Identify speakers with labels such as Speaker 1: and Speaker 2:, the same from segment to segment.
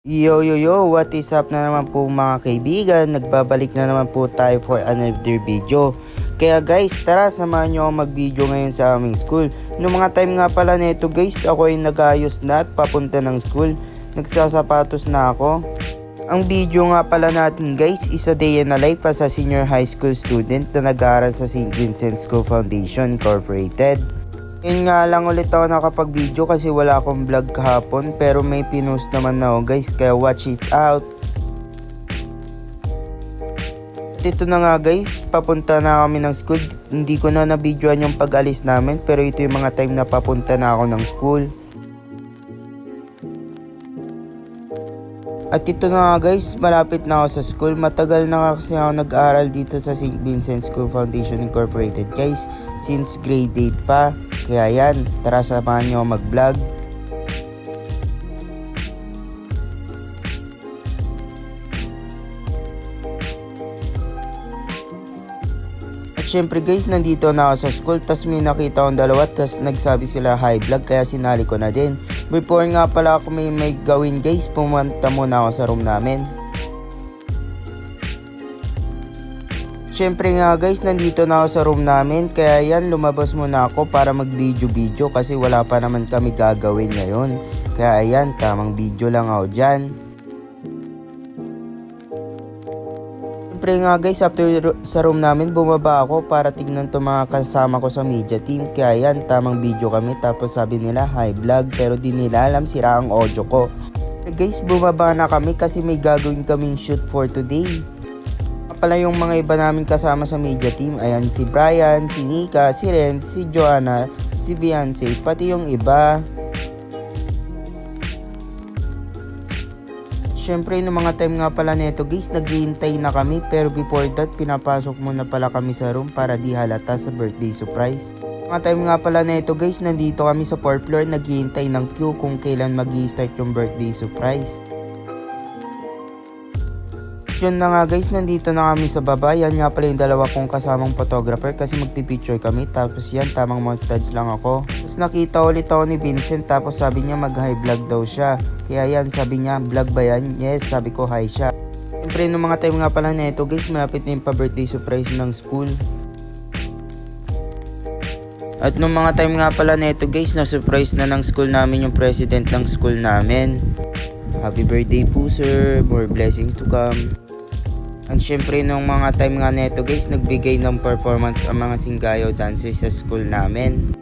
Speaker 1: Yo yo yo, what is up na naman po mga kaibigan? Nagbabalik na naman po tayo for another video. Kaya guys, tara samahan nyo ako mag-video ngayon sa aming school. Noong mga time nga pala nito guys, ako ay nag-ayos na at papunta ng school. Nagsasapatos na ako. Ang video nga pala natin guys is a day in a life as a senior high school student na nag-aaral sa St. Vincent School Foundation Incorporated. Yun nga lang ulit ako nakapag-video kasi wala akong vlog kahapon, pero may pinost naman na ako guys, kaya watch it out. At ito na nga guys, papunta na kami ng school. Hindi ko na na-videoan yung pag-alis namin, pero ito yung mga time na papunta na ako ng school. At ito na nga guys, malapit na ako sa school. Matagal na kasi ako nag-aaral dito sa St. Vincent School Foundation Incorporated guys, since grade 8 pa. Kaya yan, tara samahan nyo mag-vlog. Syempre guys, nandito na ako sa school, tas may nakita akong dalawa, tas nagsabi sila hi vlog, kaya sinali ko na din. Before nga pala ako may gawin guys, pumunta muna ako sa room namin. Syempre nga guys, nandito na ako sa room namin, kaya yan, lumabas muna ako para mag video kasi wala pa naman kami gagawin ngayon. Kaya ayan, tamang video lang ako dyan. Siyempre nga guys, after sa room namin, bumaba ako para tignan to mga kasama ko sa media team. Kaya yan, tamang video kami. Tapos sabi nila hi vlog, pero di nila alam sira ang audio ko. Guys, bumaba na kami kasi may gagawin kaming shoot for today. Pala yung mga iba namin kasama sa media team, ayan si Brian, si Nika, si Renz, si Joanna, si Beyonce, pati yung iba. Siyempre, no mga time nga pala neto guys, naghihintay na kami, pero before that, pinapasok muna pala kami sa room para di halata sa birthday surprise. Mga time nga pala neto guys, nandito kami sa 4th floor, naghihintay ng queue kung kailan mag-i-start yung birthday surprise. Yun na nga guys, nandito na kami sa baba. Yan nga pala yung dalawa kong kasamang photographer kasi magpipicture kami. Tapos yan, tamang montage lang ako. Tapos nakita ulit ako ni Vincent, tapos sabi niya mag-hi vlog daw siya. Kaya yan, sabi niya, vlog ba yan? Yes, sabi ko hi siya. Siyempre, nung mga time nga pala na ito guys, malapit na yung pa-birthday surprise ng school. At nung mga time nga pala na ito guys, na-surprise na ng school namin yung president ng school namin. Happy birthday po sir, more blessings to come. At syempre nung mga time nga neto guys, nagbigay ng performance ang mga Singgayo dancers sa school namin.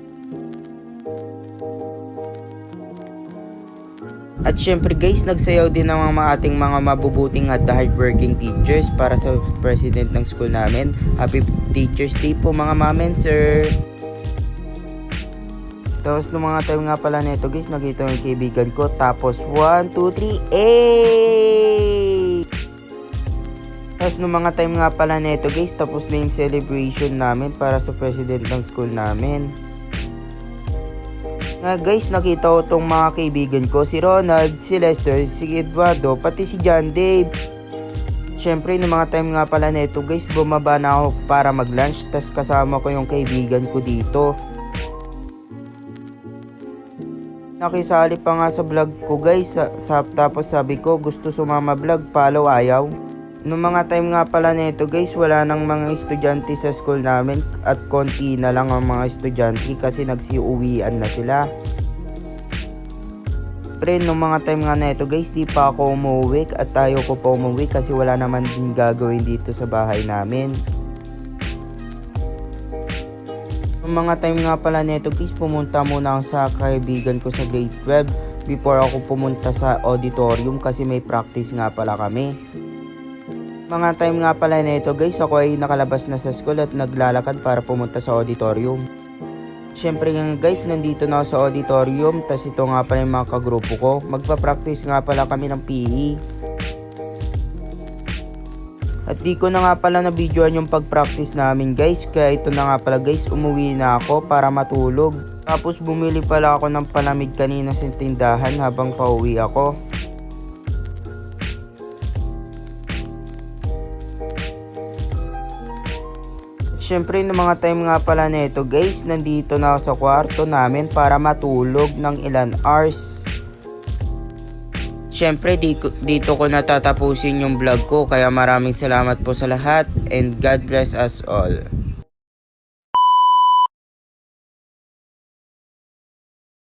Speaker 1: At syempre guys, nagsayaw din ang mga ating mga mabubuting at hardworking teachers para sa president ng school namin. Happy Teachers Day po mga ma'am and sir. Tapos nung mga time nga pala neto guys, nakita yung kaibigan ko. Tapos 1, 2, 3, Tapos nung mga time nga pala neto guys, tapos na yung celebration namin para sa president ng school namin. Nga guys, nakita ko tong mga kaibigan ko, si Ronald, si Lester, si Eduardo, pati si John Dave. Syempre nung mga time nga pala neto guys, bumaba na ako para mag-lunch, tas kasama ko yung kaibigan ko dito. Nakisali pa nga sa vlog ko guys, tapos sabi ko gusto sumama vlog, follow ayaw. Noong mga time nga pala nito guys, wala nang mga estudyante sa school namin at konti na lang ang mga estudyante kasi nagsiuwian na sila. Pero noong mga time nga nito guys, di pa ako umuwi at tayo ko pa umuwi kasi wala naman din gagawin dito sa bahay namin. Noong mga time nga pala nito guys, pumunta muna ako sa kaibigan ko sa grade 12 before ako pumunta sa auditorium kasi may practice nga pala kami. Mga time nga pala na ito guys, ako ay nakalabas na sa school at naglalakad para pumunta sa auditorium. Syempre nga guys, nandito na ako sa auditorium, tas ito nga pala yung mga kagrupo ko. Magpa-practice nga pala kami ng PE. At di ko na nga pala na-videoan yung pag-practice namin guys, kaya ito na nga pala guys, umuwi na ako para matulog. Tapos bumili pala ako ng palamig kanina sa tindahan habang pauwi ako. Syempre ng mga time nga pala nito guys, nandito na ako sa kwarto namin para matulog ng ilan hours. syempre dito ko natatapusin yung vlog ko, kaya maraming salamat po sa lahat and God bless us all.